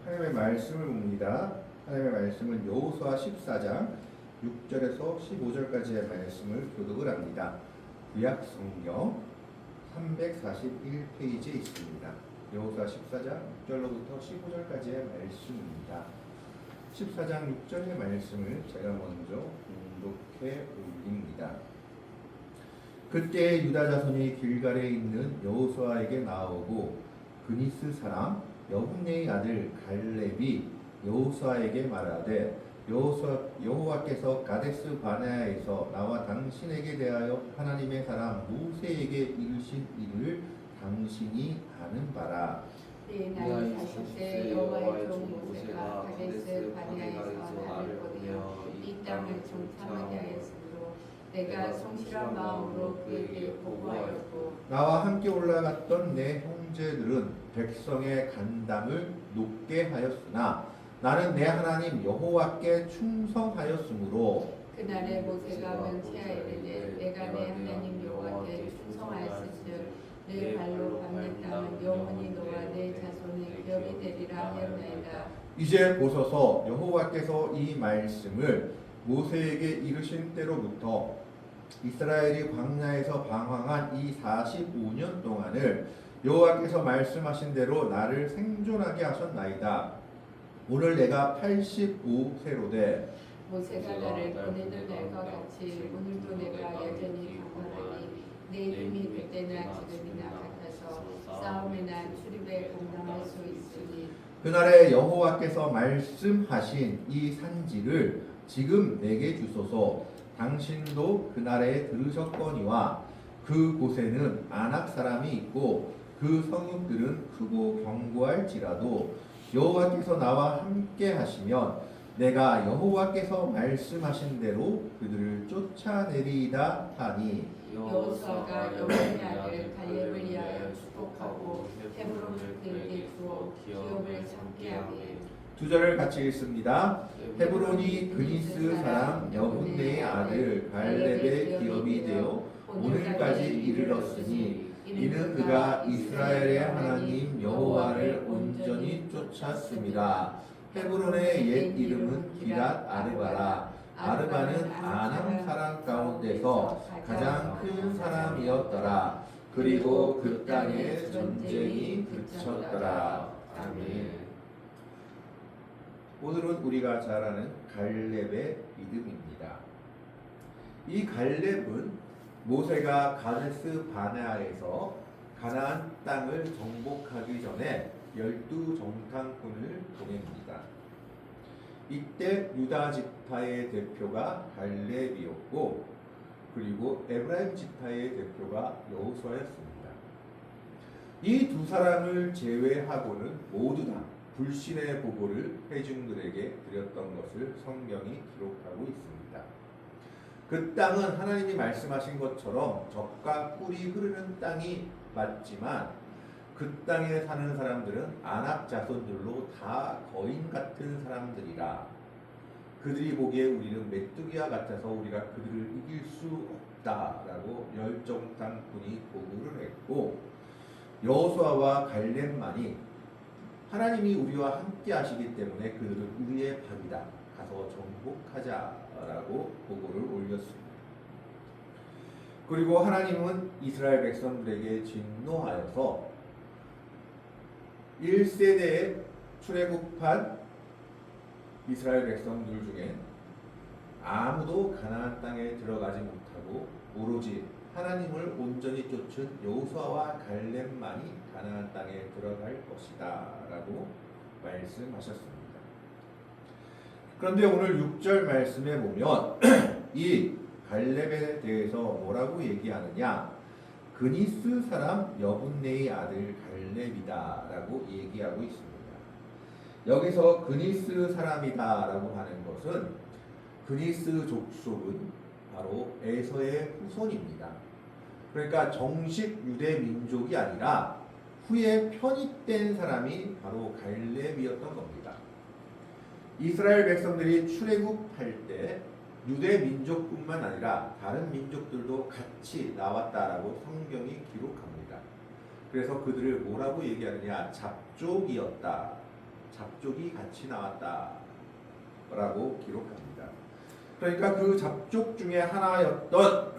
하나님의 말씀을 봅니다. 하나님의 말씀은 여호수아 14장 6절에서 15절까지의 말씀을 교독을 합니다. 구약 성경 341페이지에 있습니다. 여호수아 14장 6절로부터 15절까지의 말씀입니다. 14장 6절의 말씀을 제가 먼저 공독해 올립니다. 그때 유다 자손이 길갈에 있는 여호수아에게 나오고 그니스 사람 여분네의 아들 갈렙이 여호수아에게 말하되 여호와께서 가데스 바네아에서 나와 당신에게 대하여 하나님의 사람 모세에게 이르신 일을 당신이 아는 바라. 네, 나이 40세 여호와의 종 모세가 가데스 바네아에서 나를 보내어 이 땅을 정탐하게 하였으므로 내가 성실한 마음으로 그에게 보고하였고 나와 함께 올라갔던 내 형제들은 백성의 간담을 높게 하였으나 나는 내 하나님 여호와께 충성하였으므로 그날에 모세가 명치하이르되 내가 내 하나님 여호와께 충성하였은즉 내 발로 밟는 땅은 영원히 너와 내 자손의 기업이 되리라 하였나이다. 이제 보소서 여호와께서 이 말씀을 모세에게 이르신 때로부터 이스라엘이 광야에서 방황한 이 45년 동안을 여호와께서 말씀하신 대로 나를 생존하게 하셨나이다. 오늘 내가 85세로 돼 모세가 나를 보내는 날과 같이 오늘도 내가 여전히 강건하니 내 힘이 그때나 지금이나 같아서 싸움이나 출입에 감당할 수 있으니 그날에 여호와께서 말씀하신 이 산지를 지금 내게 주소서. 당신도 그날에 들으셨거니와 그곳에는 아낙 사람이 있고 그 성읍들은 크고 견고할지라도 여호와께서 나와 함께 하시면 내가 여호와께서 말씀하신 대로 그들을 쫓아내리이다 하니 여호수아가 여호와의 아들 갈렙을 위하여 축복하고 헤브론을 그에게 주어 기업을 삼게 하되 2절을 같이 읽습니다. 헤브론이 그니스 사람 여분네의 아들 갈렙의 기업이 되어 오늘까지 이르렀으니 이는 그가 이스라엘의 하나님 여호와를 온전히 쫓았습니다. 헤브론의 옛 이름은 기랏 아르바라. 아르바는 아남 사람 가운데서 가장 큰 사람이었더라. 그리고 그 땅에 전쟁이 그쳤더라. 아멘. 오늘은 우리가 잘 아는 갈렙의 믿음입니다. 이 갈렙은 모세가 가데스 바네아에서 가나안 땅을 정복하기 전에 12정탐꾼을 보냅니다. 이때 유다 지파의 대표가 갈렙이었고 그리고 에브라임 지파의 대표가 여호수아였습니다. 이 두 사람을 제외하고는 모두 다 불신의 보고를 회중들에게 드렸던 것을 성경이 기록하고 있습니다. 그 땅은 하나님이 말씀하신 것처럼 젖과 꿀이 흐르는 땅이 맞지만 그 땅에 사는 사람들은 아낙 자손들로 다 거인 같은 사람들이라. 그들이 보기에 우리는 메뚜기와 같아서 우리가 그들을 이길 수 없다라고 열정탐꾼이 보고를 했고 여호수아와 갈렙만이 하나님이 우리와 함께 하시기 때문에 그들은 우리의 밥이다. 가서 정복하자라고 보고를 올렸습니다. 그리고 하나님은 이스라엘 백성들에게 진노하여서 1세대에 출애굽한 이스라엘 백성들 중에 아무도 가나안 땅에 들어가지 못하고 오로지 하나님을 온전히 쫓은 여호수아와 갈렙만이 가나안 땅에 들어갈 것이다 라고 말씀하셨습니다. 그런데 오늘 6절 말씀에 보면 이 갈렙에 대해서 뭐라고 얘기하느냐, 그니스 사람 여분네의 아들 갈렙이다 라고 얘기하고 있습니다. 여기서 그니스 사람이다 라고 하는 것은 그니스 족속은 바로 에서의 후손입니다. 그러니까 정식 유대 민족이 아니라 후에 편입된 사람이 바로 갈렙이었던 겁니다. 이스라엘 백성들이 출애굽할 때 유대 민족뿐만 아니라 다른 민족들도 같이 나왔다라고 성경이 기록합니다. 그래서 그들을 뭐라고 얘기하느냐, 잡족이었다 잡족이 같이 나왔다 라고 기록합니다. 그러니까 그 잡족 중에 하나였던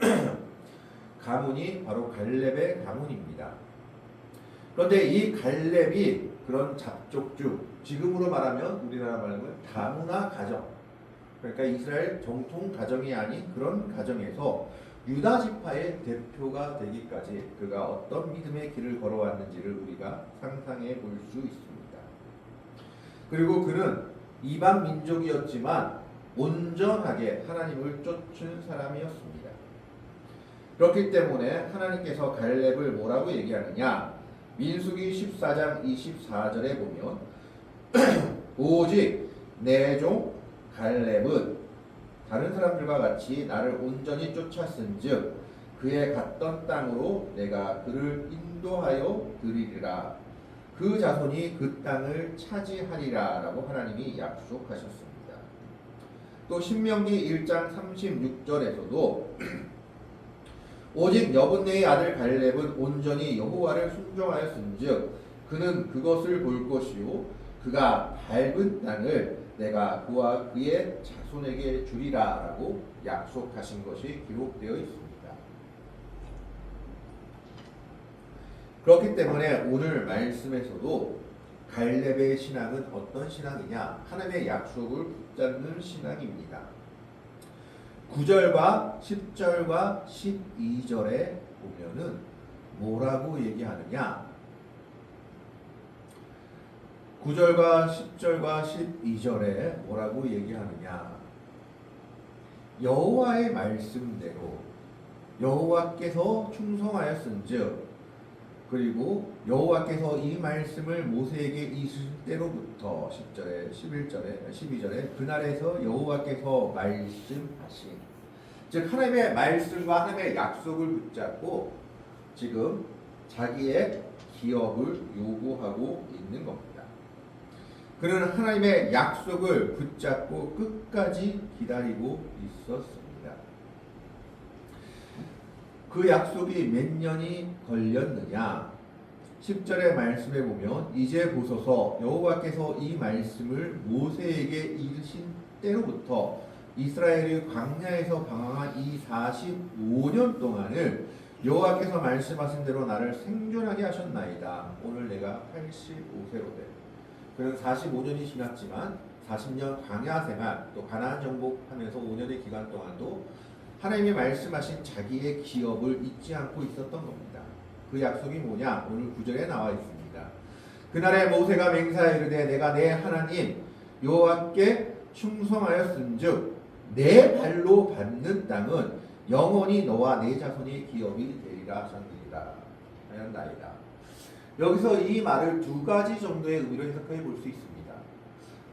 가문이 바로 갈렙의 가문입니다. 그런데 이 갈렙이 그런 잡족 중, 지금으로 말하면 우리나라 말하면 다문화 가정, 그러니까 이스라엘 정통 가정이 아닌 그런 가정에서 유다 지파의 대표가 되기까지 그가 어떤 믿음의 길을 걸어왔는지를 우리가 상상해 볼 수 있습니다. 그리고 그는 이방 민족이었지만 온전하게 하나님을 쫓은 사람이었습니다. 그렇기 때문에 하나님께서 갈렙을 뭐라고 얘기하느냐? 민수기 14장 24절에 보면 오직 내 종 갈렙은 다른 사람들과 같이 나를 온전히 쫓았은즉 그의 갔던 땅으로 내가 그를 인도하여 드리리라. 그 자손이 그 땅을 차지하리라 라고 하나님이 약속하셨습니다. 또 신명기 1장 36절에서도 오직 여분네의 아들 갈렙은 온전히 여호와를 순종하였은즉 그는 그것을 볼 것이요 그가 밟은 땅을 내가 그와 그의 자손에게 주리라 라고 약속하신 것이 기록되어 있습니다. 그렇기 때문에 오늘 말씀에서도 갈렙의 신앙은 어떤 신앙이냐? 하나님의 약속을 붙잡는 신앙입니다. 9절과 10절과 12절에 보면은 뭐라고 얘기하느냐? 9절과 10절과 12절에 뭐라고 얘기하느냐? 여호와의 말씀대로 여호와께서 충성하였은즉, 그리고 여호와께서 이 말씀을 모세에게 이르실 때로부터 10절에 11절에 12절에 그날에서 여호와께서 말씀하신, 즉 하나님의 말씀과 하나님의 약속을 붙잡고 지금 자기의 기업을 요구하고 있는 겁니다. 그는 하나님의 약속을 붙잡고 끝까지 기다리고 있었습니다. 그 약속이 몇 년이 걸렸느냐? 10절의 말씀에 보면 이제 보소서 여호와께서 이 말씀을 모세에게 이르신 때로부터 이스라엘이 광야에서 방황한 이 45년 동안을 여호와께서 말씀하신 대로 나를 생존하게 하셨나이다. 오늘 내가 85세로 돼. 그는 45년이 지났지만 40년 광야 생활, 또 가나안 정복하면서 5년의 기간 동안도 하나님이 말씀하신 자기의 기업을 잊지 않고 있었던 겁니다. 그 약속이 뭐냐? 오늘 9절에 나와 있습니다. 그날에 모세가 맹세하여 이르되 내가 내 하나님 여호와께 충성하였은즉 내 발로 밟는 땅은 영원히 너와 내 자손의 기업이 되리라 하였나이다. 여기서 이 말을 두 가지 정도의 의미로 해석해 볼 수 있습니다.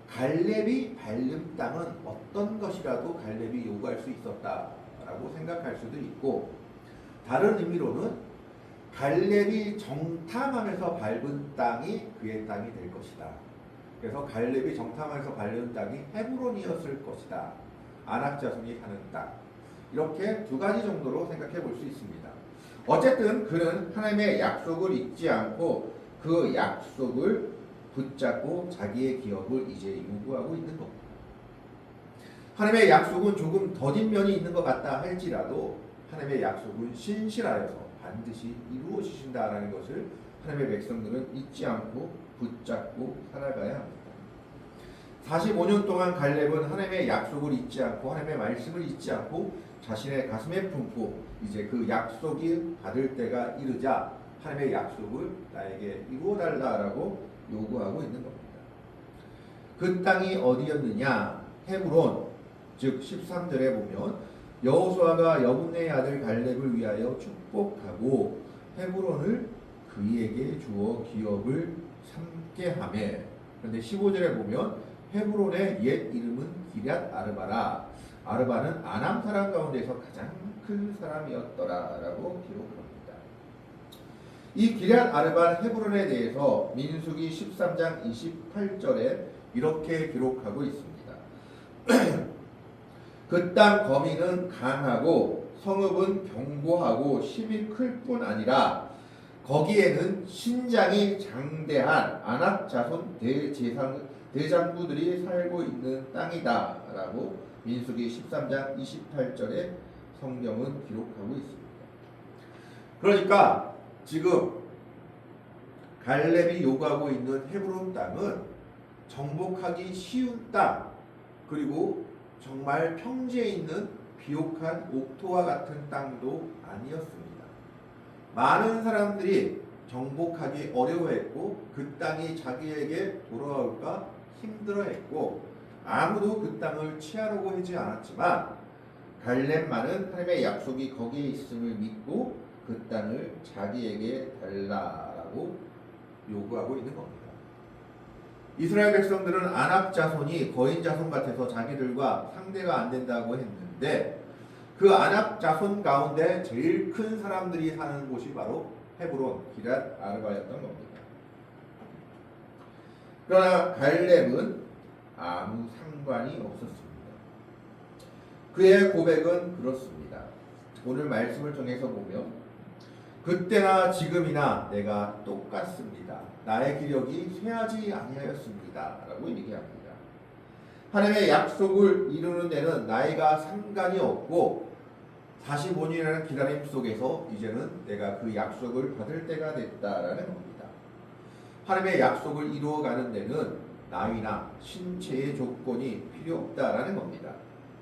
갈렙이 밟는 땅은 어떤 것이라도 갈렙이 요구할 수 있었다라고 생각할 수도 있고, 다른 의미로는 갈렙이 정탐하면서 밟은 땅이 그의 땅이 될 것이다. 그래서 갈렙이 정탐하면서 밟은 땅이 헤브론이었을 것이다. 아낙 자손이 사는 땅. 이렇게 두 가지 정도로 생각해 볼 수 있습니다. 어쨌든 그는 하나님의 약속을 잊지 않고 그 약속을 붙잡고 자기의 기업을 이제 요구하고 있는 겁니다. 하나님의 약속은 조금 더딘 면이 있는 것 같다 할지라도 하나님의 약속은 신실하여서 반드시 이루어지신다라는 것을 하나님의 백성들은 잊지 않고 붙잡고 살아가야 합니다. 45년 동안 갈렙은 하나님의 약속을 잊지 않고 하나님의 말씀을 잊지 않고 자신의 가슴에 품고 이제 그 약속이 받을 때가 이르자 하나님의 약속을 나에게 이루어달라라고 요구하고 있는 겁니다. 그 땅이 어디였느냐? 헤브론, 즉 13절에 보면 여호수아가 여분네의 아들 갈렙을 위하여 축복하고 헤브론을 그에게 주어 기업을 삼게 하매. 그런데 15절에 보면 헤브론의 옛 이름은 기럇 아르바라. 아르바는 아람 사람 가운데서 가장 큰 사람이었더라라고 기록합니다. 이 기럇 아르바 헤브론에 대해서 민수기 13장 28절에 이렇게 기록하고 있습니다. 그 땅 거민은 강하고 성읍은 견고하고 힘이 클 뿐 아니라 거기에는 신장이 장대한 아낙 자손 대장부들이 살고 있는 땅이다라고 민수기 13장 28절에 성경은 기록하고 있습니다. 그러니까 지금 갈렙이 요구하고 있는 헤브론 땅은 정복하기 쉬운 땅, 그리고 정말 평지에 있는 비옥한 옥토와 같은 땅도 아니었습니다. 많은 사람들이 정복하기 어려워했고 그 땅이 자기에게 돌아올까 힘들어했고 아무도 그 땅을 취하려고 하지 않았지만 갈렙만은 하나님의 약속이 거기에 있음을 믿고 그 땅을 자기에게 달라라고 요구하고 있는 겁니다. 이스라엘 백성들은 아낙 자손이 거인 자손 같아서 자기들과 상대가 안 된다고 했는데 그 아낙 자손 가운데 제일 큰 사람들이 사는 곳이 바로 헤브론 기럇 아르바였던 겁니다. 그러나 갈렙은 아무 상관이 없었습니다. 그의 고백은 그렇습니다. 오늘 말씀을 통해서 보면 그때나 지금이나 내가 똑같습니다. 나의 기력이 쇠하지 아니하였습니다. 라고 얘기합니다. 하나님의 약속을 이루는 데는 나이가 상관이 없고 45년이라는 기다림 속에서 이제는 내가 그 약속을 받을 때가 됐다라는 겁니다. 하나님의 약속을 이루어가는 데는 나이나 신체의 조건이 필요 없다라는 겁니다.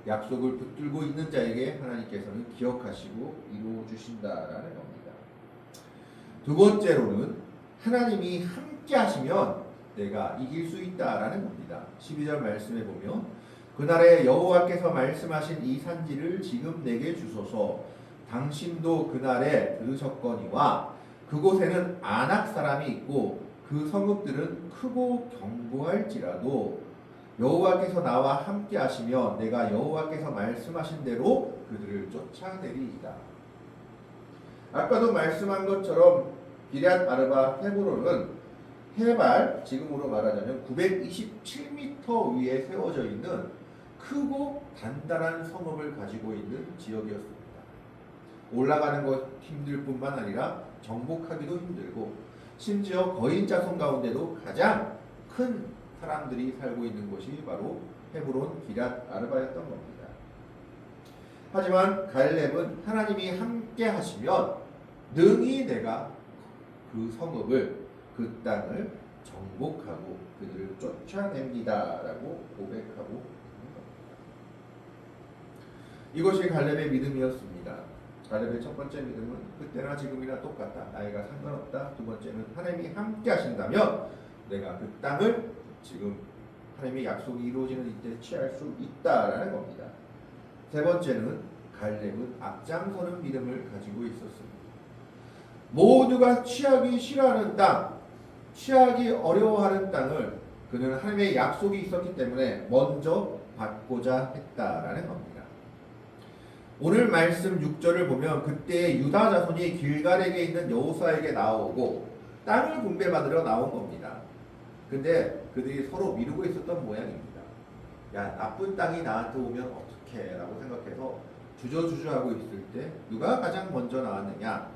약속을 붙들고 있는 자에게 하나님께서는 기억하시고 이루어 주신다라는 겁니다. 두 번째로는 하나님이 함께 하시면 내가 이길 수 있다라는 겁니다. 12절 말씀에 보면 그날에 여호와께서 말씀하신 이 산지를 지금 내게 주소서. 당신도 그날에 들으셨거니와 그곳에는 아낙 사람이 있고 그 성읍들은 크고 견고할지라도 여호와께서 나와 함께 하시며 내가 여호와께서 말씀하신 대로 그들을 쫓아내리이다. 아까도 말씀한 것처럼 기럇 아르바 헤브론은 해발 지금으로 말하자면 927m 위에 세워져 있는 크고 단단한 성읍을 가지고 있는 지역이었습니다. 올라가는 것 힘들 뿐만 아니라 정복하기도 힘들고 심지어 거인 자손 가운데도 가장 큰 사람들이 살고 있는 곳이 바로 헤브론 기럇 아르바였던 겁니다. 하지만 갈렙은 하나님이 함께 하시면 능히 내가 그 성읍을 그 땅을 정복하고 그들을 쫓아냅니다라고 고백하고 있는 겁니다. 이것이 갈렙의 믿음이었습니다. 갈렙의 첫 번째 믿음은 그때나 지금이나 똑같다. 나이가 상관없다. 두 번째는 하나님이 함께 하신다면 내가 그 땅을 지금 하나님의 약속이 이루어지는 이때 취할 수 있다라는 겁니다. 세 번째는 갈렙은 앞장서는 믿음을 가지고 있었습니다. 모두가 취하기 싫어하는 땅, 취하기 어려워하는 땅을 그는 하나님의 약속이 있었기 때문에 먼저 받고자 했다라는 겁니다. 오늘 말씀 6절을 보면 그때 유다 자손이 길갈에게 있는 여호사에게 나오고 땅을 분배받으러 나온 겁니다. 근데 그들이 서로 미루고 있었던 모양입니다. 야, 나쁜 땅이 나한테 오면 어떡해 라고 생각해서 주저주저하고 있을 때 누가 가장 먼저 나왔느냐?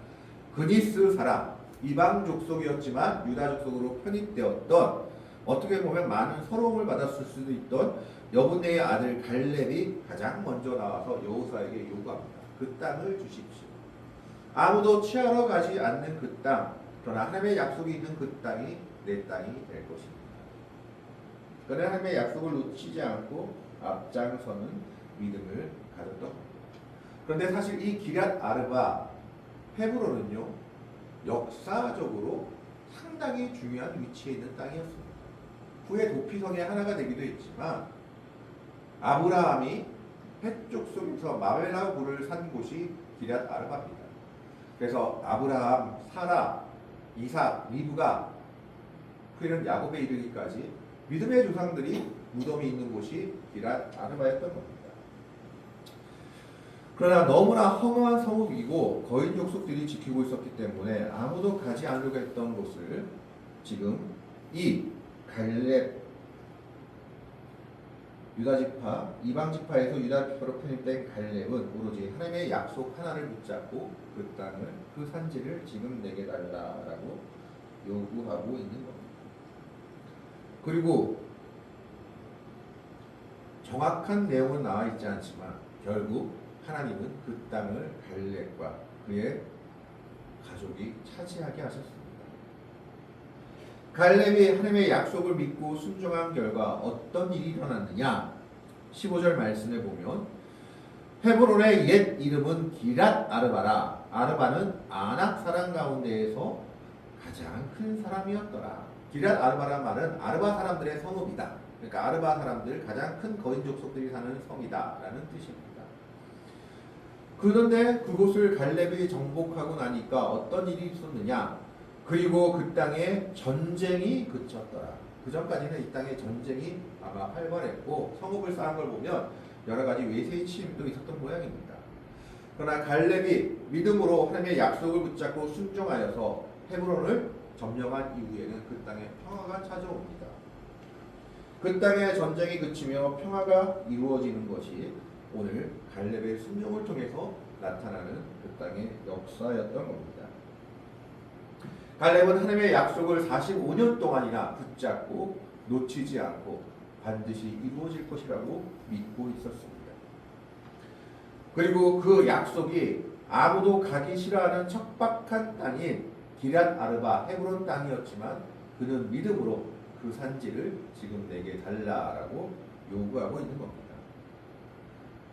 그니스 사람, 이방 족속이었지만 유다 족속으로 편입되었던 어떻게 보면 많은 서러움을 받았을 수도 있던 여분네의 아들 갈렙이 가장 먼저 나와서 여호사에게 요구합니다. 그 땅을 주십시오. 아무도 취하러 가지 않는 그 땅, 그러나 하나님의 약속이 있는 그 땅이 내 땅이 될 것입니다. 그러나 하나님의 약속을 놓치지 않고 앞장서는 믿음을 가졌던 겁니다. 그런데 사실 이 기럇 아르바 헤브론은요 역사적으로 상당히 중요한 위치에 있는 땅이었습니다. 후에 도피성의 하나가 되기도 했지만 아브라함이 헷족 속에서 마벨라 굴을 산 곳이 기럇 아르바입니다. 그래서 아브라함, 사라, 이삭, 리브가 그는 야곱에 이르기까지 믿음의 조상들이 무덤이 있는 곳이 기럇 아르바였던 겁니다. 그러나 너무나 험한 성읍이고 거인 족속들이 지키고 있었기 때문에 아무도 가지 않으려고 했던 곳을 지금 이 갈렙 유다 지파, 이방 지파에서 유다 지파로 편입된 갈렙은 오로지 하나님의 약속 하나를 붙잡고 그 땅을, 그 산지를 지금 내게 달라라고 요구하고 있는 겁니다. 그리고 정확한 내용은 나와 있지 않지만 결국 하나님은 그 땅을 갈렙과 그의 가족이 차지하게 하셨습니다. 갈렙이 하나님의 약속을 믿고 순종한 결과 어떤 일이 일어났느냐? 15절 말씀에 보면 헤브론의 옛 이름은 기랏 아르바라. 아르바는 아낙 사람 가운데에서 가장 큰 사람이었더라. 기랏 아르바란 말은 아르바 사람들의 성읍이다. 그러니까 아르바 사람들, 가장 큰 거인 족속들이 사는 성이다라는 뜻입니다. 그런데 그곳을 갈렙이 정복하고 나니까 어떤 일이 있었느냐? 그리고 그 땅에 전쟁이 그쳤더라. 그 전까지는 이 땅에 전쟁이 아마 활발했고 성읍을 쌓은 걸 보면 여러 가지 외세의 침입도 있었던 모양입니다. 그러나 갈렙이 믿음으로 하나님의 약속을 붙잡고 순종하여서 헤브론을 점령한 이후에는 그 땅에 평화가 찾아옵니다. 그 땅에 전쟁이 그치며 평화가 이루어지는 것이 오늘 갈렙의 순종을 통해서 나타나는 그 땅의 역사였던 겁니다. 갈렙은 하나님의 약속을 45년 동안이나 붙잡고 놓치지 않고 반드시 이루어질 것이라고 믿고 있었습니다. 그리고 그 약속이 아무도 가기 싫어하는 척박한 땅인 기랏 아르바 헤브론 땅이었지만 그는 믿음으로 그 산지를 지금 내게 달라라고 요구하고 있는 겁니다.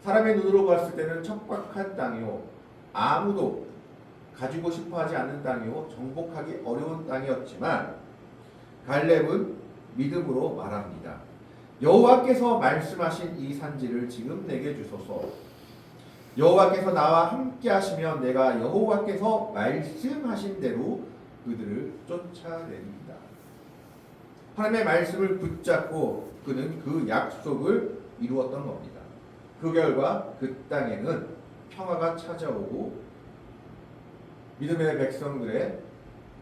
사람의 눈으로 봤을 때는 척박한 땅이요, 아무도 가지고 싶어하지 않는 땅이요, 정복하기 어려운 땅이었지만 갈렙은 믿음으로 말합니다. 여호와께서 말씀하신 이 산지를 지금 내게 주소서. 여호와께서 나와 함께 하시면 내가 여호와께서 말씀하신 대로 그들을 쫓아내리이다. 하나님의 말씀을 붙잡고 그는 그 약속을 이루었던 겁니다. 그 결과 그 땅에는 평화가 찾아오고 믿음의 백성들의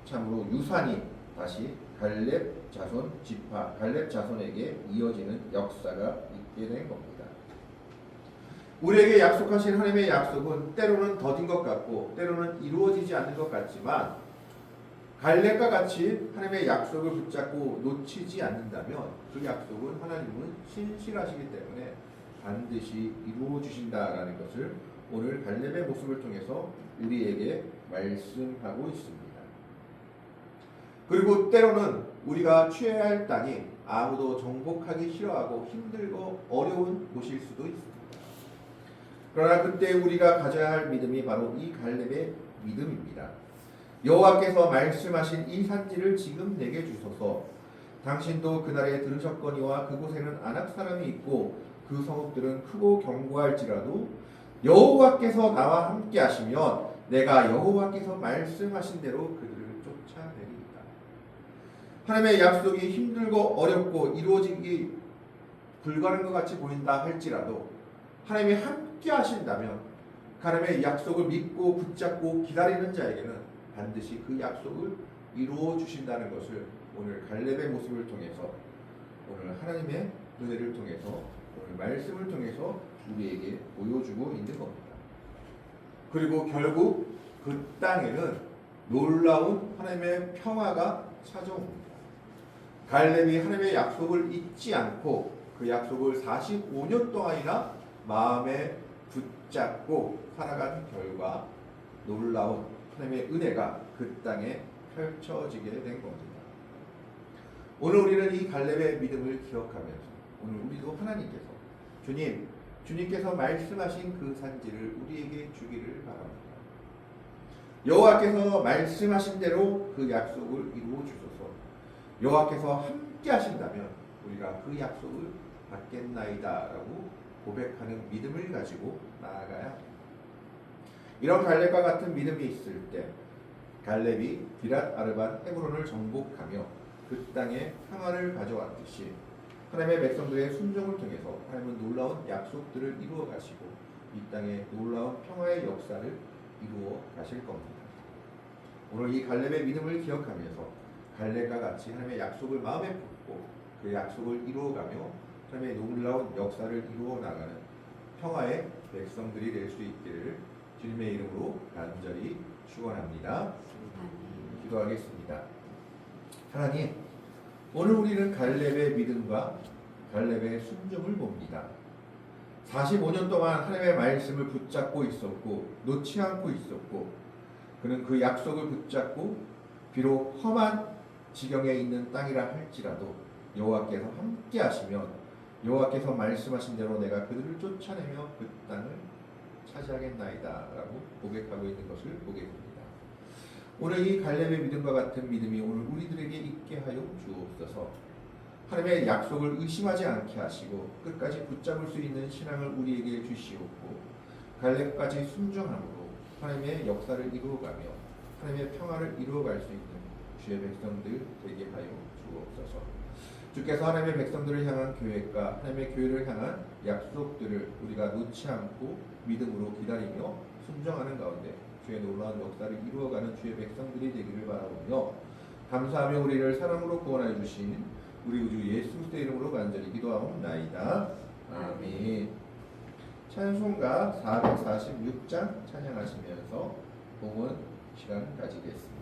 참으로 유산이 다시 갈렙 자손 지파, 갈렙 자손에게 이어지는 역사가 있게 된 겁니다. 우리에게 약속하신 하나님의 약속은 때로는 더딘 것 같고 때로는 이루어지지 않는 것 같지만 갈렙과 같이 하나님의 약속을 붙잡고 놓치지 않는다면 그 약속은 하나님은 신실하시기 때문에 반드시 이루어 주신다라는 것을 오늘 갈렙의 모습을 통해서 우리에게 말씀하고 있습니다. 그리고 때로는 우리가 취해야 할 땅이 아무도 정복하기 싫어하고 힘들고 어려운 곳일 수도 있습니다. 그러나 그때 우리가 가져야 할 믿음이 바로 이 갈렙의 믿음입니다. 여호와께서 말씀하신 이 산지를 지금 내게 주소서. 당신도 그날에 들으셨거니와 그곳에는 아낙 사람이 있고 그 성읍들은 크고 견고할지라도 여호와께서 나와 함께 하시면 내가 여호와께서 말씀하신 대로 그들을 쫓아내리이다. 하나님의 약속이 힘들고 어렵고 이루어지기 불가능한 것 같이 보인다 할지라도 하나님이 함께 하신다면 하나님의 약속을 믿고 붙잡고 기다리는 자에게는 반드시 그 약속을 이루어 주신다는 것을 오늘 갈렙의 모습을 통해서, 오늘 하나님의 은혜를 통해서, 오늘 말씀을 통해서 우리에게 보여주고 있는 겁니다. 그리고 결국 그 땅에는 놀라운 하나님의 평화가 찾아옵니다. 갈렙이 하나님의 약속을 잊지 않고 그 약속을 45년 동안이나 마음에 붙잡고 살아간 결과 놀라운 하나님의 은혜가 그 땅에 펼쳐지게 된 겁니다. 오늘 우리는 이 갈렙의 믿음을 기억하면서 오늘 우리도 하나님께서 주님께서 말씀하신 그 산지를 우리에게 주기를 바랍니다. 여호와께서 말씀하신 대로 그 약속을 이루어 주소서. 여호와께서 함께 하신다면 우리가 그 약속을 받겠나이다라고 고백하는 믿음을 가지고 나아가야 합니다. 이런 갈렙과 같은 믿음이 있을 때 갈렙이 기랏 아르바 헤브론을 정복하며 그 땅에 평화를 가져왔듯이 하나님의 백성들의 순종을 통해서 하나님은 놀라운 약속들을 이루어 가시고 이 땅에 놀라운 평화의 역사를 이루어 가실 겁니다. 오늘 이 갈렙의 믿음을 기억하면서 갈렙과 같이 하나님의 약속을 마음에 품고 그 약속을 이루어가며 하나님의 놀라운 역사를 이루어 나가는 평화의 백성들이 될 수 있기를 주님의 이름으로 간절히 축원합니다. 기도하겠습니다. 하나님, 오늘 우리는 갈렙의 믿음과 갈렙의 순종을 봅니다. 45년 동안 하나님의 말씀을 붙잡고 있었고 놓지 않고 있었고, 그는 그 약속을 붙잡고 비록 험한 지경에 있는 땅이라 할지라도 여호와께서 함께 하시면 여호와께서 말씀하신 대로 내가 그들을 쫓아내며 그 땅을 차지하겠나이다 라고 고백하고 있는 것을 보게 됩니다. 오늘 이 갈렙의 믿음과 같은 믿음이 오늘 우리들에게 있게 하여 주옵소서. 하나님의 약속을 의심하지 않게 하시고 끝까지 붙잡을 수 있는 신앙을 우리에게 주시옵고, 갈렙까지 순종함으로 하나님의 역사를 이루어가며 하나님의 평화를 이루어갈 수 있는 주의 백성들 되게 하여 주옵소서. 주께서 하나님의 백성들을 향한 계획과 하나님의 교회를 향한 약속들을 우리가 놓지 않고 믿음으로 기다리며 순종하는 가운데 주의 놀라운 역사를 이루어가는 주의 백성들이 되기를 바라보며, 감사하며 우리를 사랑으로 구원하여 주신 우리 우주 예수 그리스도의 이름으로 간절히 기도하옵나이다. 아멘. 찬송가 446장 찬양하시면서 봉헌 시간 가지겠습니다.